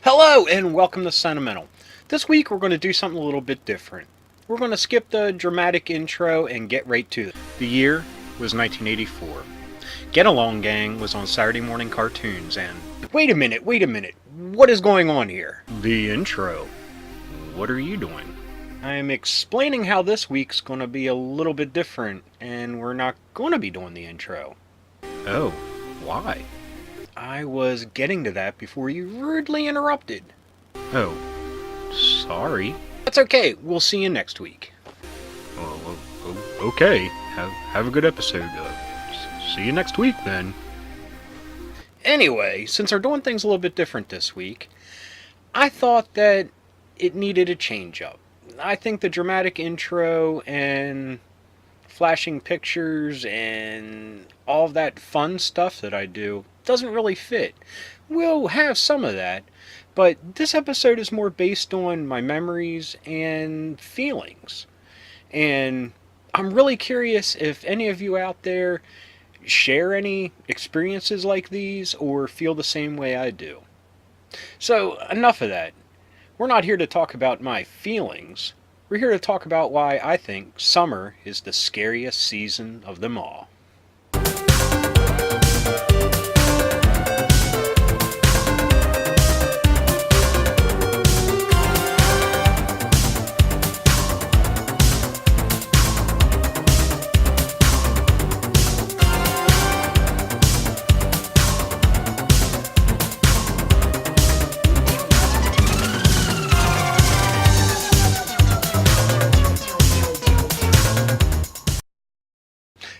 Hello and welcome to Sentimental. This week we're going to do something a little bit different. We're going to skip the dramatic intro and get right to it. The year was 1984. Get Along Gang was on Saturday morning cartoons and... Wait a minute. What is going on here? The intro. What are you doing? I'm explaining how this week's going to be a little bit different and we're not going to be doing the intro. Oh, why? I was getting to that before you rudely interrupted. Oh, sorry. That's okay. We'll see you next week. Okay. Have a good episode. See you next week then. Anyway, since we're doing things a little bit different this week, I thought that it needed a change up. I think the dramatic intro and flashing pictures and all of that fun stuff that I do doesn't really fit. We'll have some of that, but this episode is more based on my memories and feelings. And I'm really curious if any of you out there share any experiences like these or feel the same way I do. So, enough of that. We're not here to talk about my feelings. We're here to talk about why I think summer is the scariest season of them all.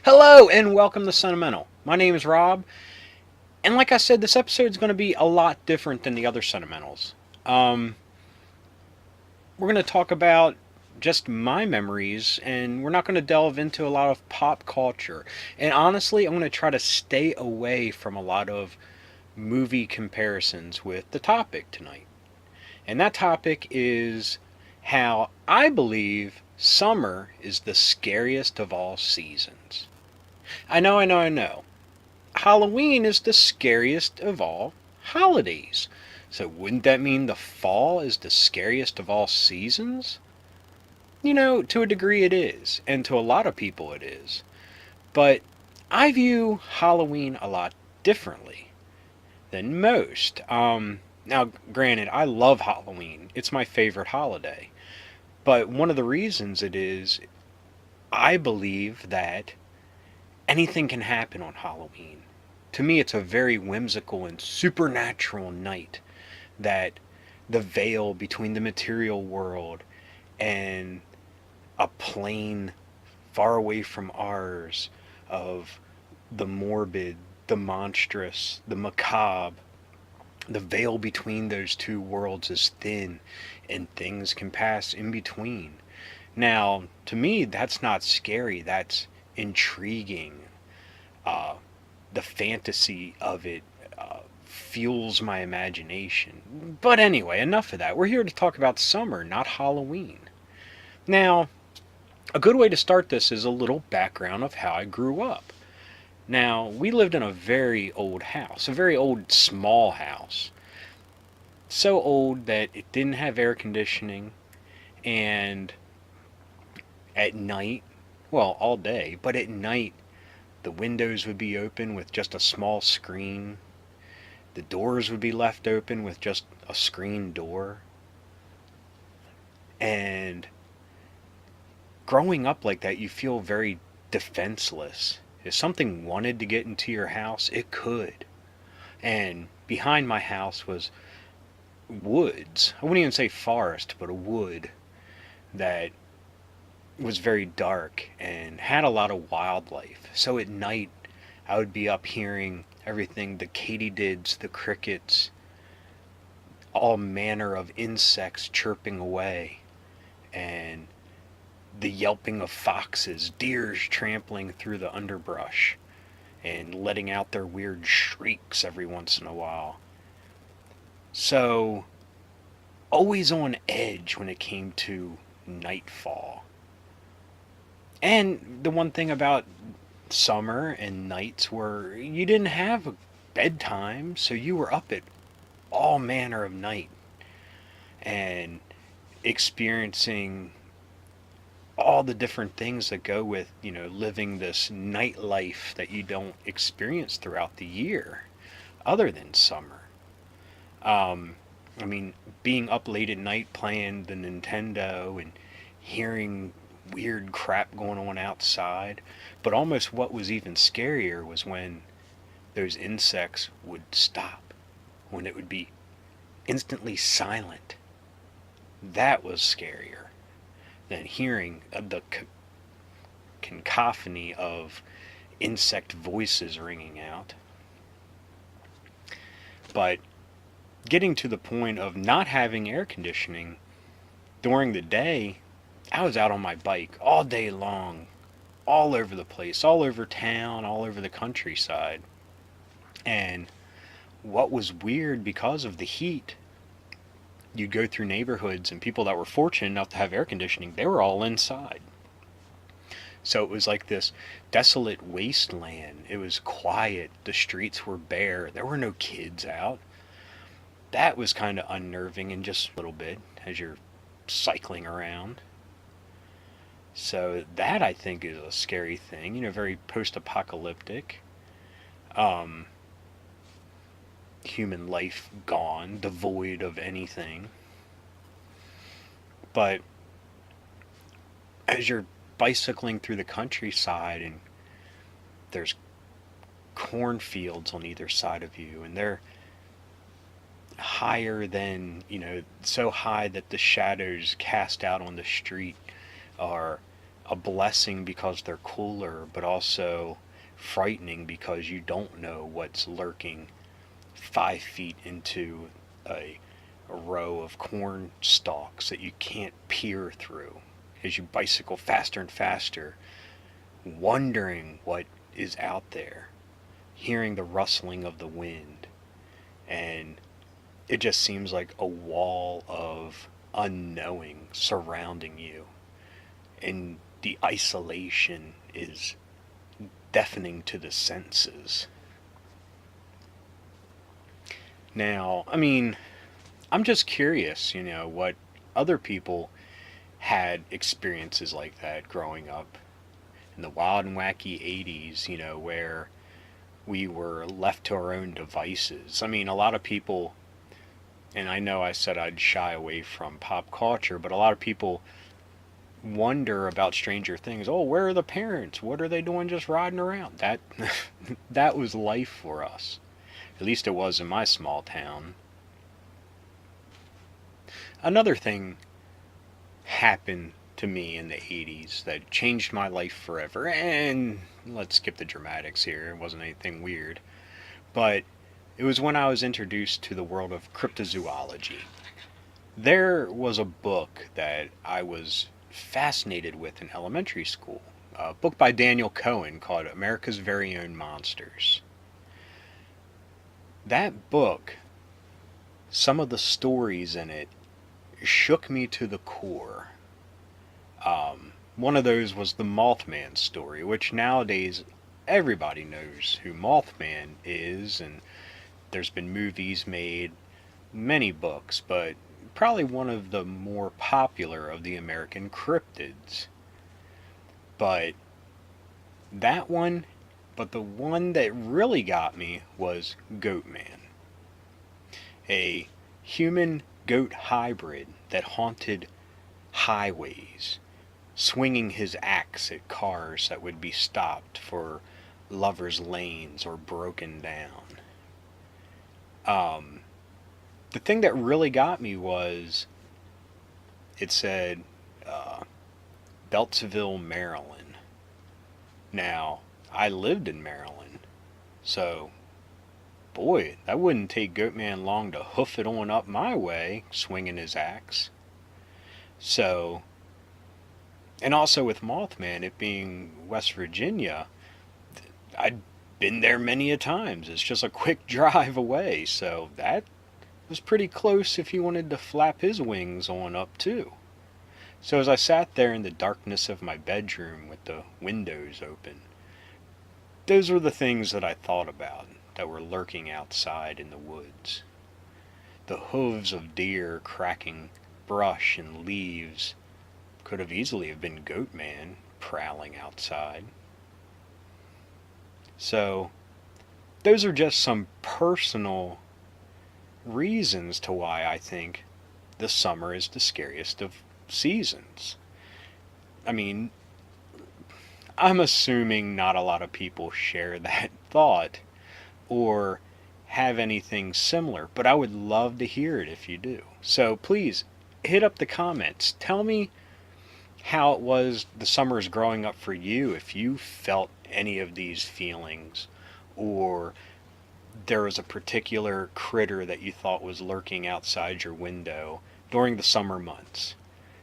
Hello and welcome to Sentimental. My name is Rob, and like I said, this episode is going to be a lot different than the other Sentimentals. We're going to talk about just my memories, and we're not going to delve into a lot of pop culture. And honestly, I'm going to try to stay away from a lot of movie comparisons with the topic tonight. And that topic is how I believe summer is the scariest of all seasons. I know. Halloween is the scariest of all holidays. So wouldn't that mean the fall is the scariest of all seasons? You know, to a degree it is, and to a lot of people it is. But I view Halloween a lot differently than most. Now, granted, I love Halloween. It's my favorite holiday. But one of the reasons it is, I believe that anything can happen on Halloween. To me, it's a very whimsical and supernatural night that the veil between the material world and a plane far away from ours of the morbid, the monstrous, the macabre, the veil between those two worlds is thin and things can pass in between. Now, to me, that's not scary. That's intriguing. The fantasy of it fuels my imagination. But anyway, enough of that. We're here to talk about summer, not Halloween. Now, a good way to start this is a little background of how I grew up. Now, we lived in a very old house, a very old small house. So old that it didn't have air conditioning, and at night, well, all day, but at night, the windows would be open with just a small screen. The doors would be left open with just a screen door. And growing up like that, you feel very defenseless. If something wanted to get into your house, it could. And behind my house was woods. I wouldn't even say forest, but a wood that was very dark and had a lot of wildlife. So at night, I would be up hearing everything, the katydids, the crickets, all manner of insects chirping away, and the yelping of foxes, deers trampling through the underbrush, and letting out their weird shrieks every once in a while. So, always on edge when it came to nightfall. And the one thing about summer and nights were you didn't have a bedtime, so you were up at all manner of night and experiencing all the different things that go with, living this nightlife that you don't experience throughout the year other than summer. Um, I mean, being up late at night playing the Nintendo and hearing weird crap going on outside. But almost what was even scarier was when those insects would stop, when it would be instantly silent. That was scarier than hearing the cacophony of insect voices ringing out. But getting to the point of not having air conditioning during the day, I was out on my bike all day long, all over the place, all over town, all over the countryside. And what was weird, because of the heat, you'd go through neighborhoods and people that were fortunate enough to have air conditioning, they were all inside. So it was like this desolate wasteland. It was quiet. The streets were bare. There were no kids out. That was kind of unnerving in just a little bit as you're cycling around. So that, I think, is a scary thing. Very post-apocalyptic. Um, Human life gone, devoid of anything. But as you're bicycling through the countryside and there's cornfields on either side of you, and they're higher than, so high that the shadows cast out on the street are a blessing because they're cooler, but also frightening because you don't know what's lurking 5 feet into a row of corn stalks that you can't peer through as you bicycle faster and faster, wondering what is out there, hearing the rustling of the wind, and it just seems like a wall of unknowing surrounding you, and the isolation is deafening to the senses. Now, I mean, I'm just curious, what other people had experiences like that growing up in the wild and wacky 80s, where we were left to our own devices. I mean, a lot of people, and I know I said I'd shy away from pop culture, but a lot of people wonder about Stranger Things. Oh, where are the parents? What are they doing just riding around? That that was life for us. At least it was in my small town. Another thing happened to me in the 80s that changed my life forever. And let's skip the dramatics here. It wasn't anything weird. But it was when I was introduced to the world of cryptozoology. There was a book that I was fascinated with in elementary school. A book by Daniel Cohen called America's Very Own Monsters. That book, some of the stories in it shook me to the core. One of those was the Mothman story, which nowadays everybody knows who Mothman is, and there's been movies made, many books, but probably one of the more popular of the American cryptids. But that one, but the one that really got me was Goatman, a human goat hybrid that haunted highways, swinging his axe at cars that would be stopped for lovers' lanes or broken down. The thing that really got me was it said Beltsville, Maryland. Now, I lived in Maryland, so boy, that wouldn't take Goatman long to hoof it on up my way, swinging his axe. So, and also with Mothman, it being West Virginia, I'd been there many a times. It's just a quick drive away, so that was pretty close if he wanted to flap his wings on up too. So as I sat there in the darkness of my bedroom with the windows open, those were the things that I thought about that were lurking outside in the woods. The hooves of deer cracking brush and leaves could have easily have been Goatman prowling outside. So, those are just some personal reasons to why I think the summer is the scariest of seasons. I mean, I'm assuming not a lot of people share that thought or have anything similar, but I would love to hear it if you do. So please hit up the comments. Tell me how it was the summers growing up for you, if you felt any of these feelings, or there was a particular critter that you thought was lurking outside your window during the summer months.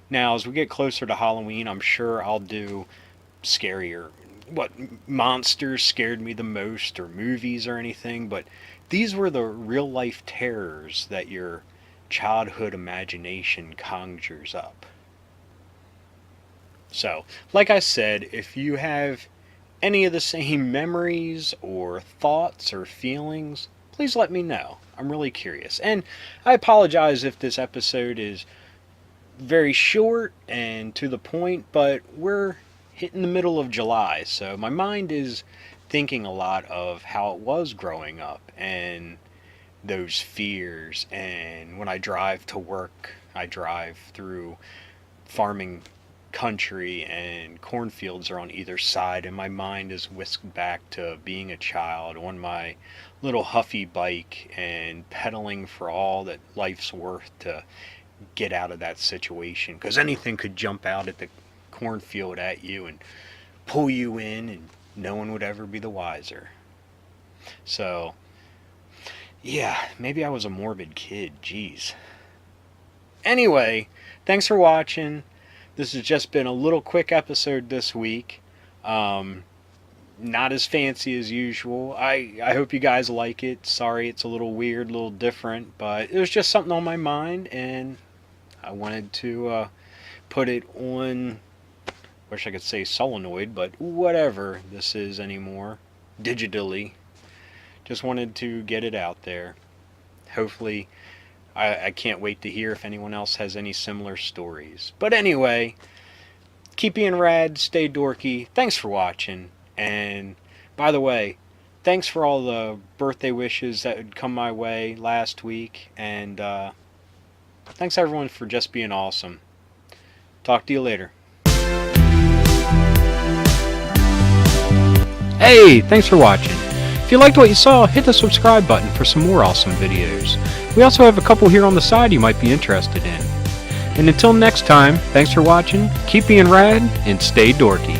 Now, as we get closer to Halloween, I'm sure I'll do scarier, what monsters scared me the most, or movies or anything, but these were the real life terrors that your childhood imagination conjures up. So, like I said, if you have any of the same memories or thoughts or feelings, please let me know. I'm really curious. And I apologize if this episode is very short and to the point, but we're hitting the middle of July, so my mind is thinking a lot of how it was growing up and those fears. And when I drive to work, I drive through farming country and cornfields are on either side, and my mind is whisked back to being a child on my little huffy bike and pedaling for all that life's worth to get out of that situation, because anything could jump out at the cornfield at you and pull you in, and no one would ever be the wiser. So yeah, maybe I was a morbid kid. Jeez. Anyway, thanks for watching. This has just been a little quick episode this week. Not as fancy as usual. I hope you guys like it. Sorry it's a little weird, a little different, but it was just something on my mind, and I wanted to put it on, wish I could say solenoid, but whatever this is anymore, digitally. Just wanted to get it out there. Hopefully, I can't wait to hear if anyone else has any similar stories. But anyway, keep being rad, stay dorky. Thanks for watching. And by the way, thanks for all the birthday wishes that had come my way last week. And thanks everyone for just being awesome. Talk to you later. Hey, thanks for watching. If you liked what you saw, hit the subscribe button for some more awesome videos. We also have a couple here on the side you might be interested in. And until next time, thanks for watching, keep being rad, and stay dorky.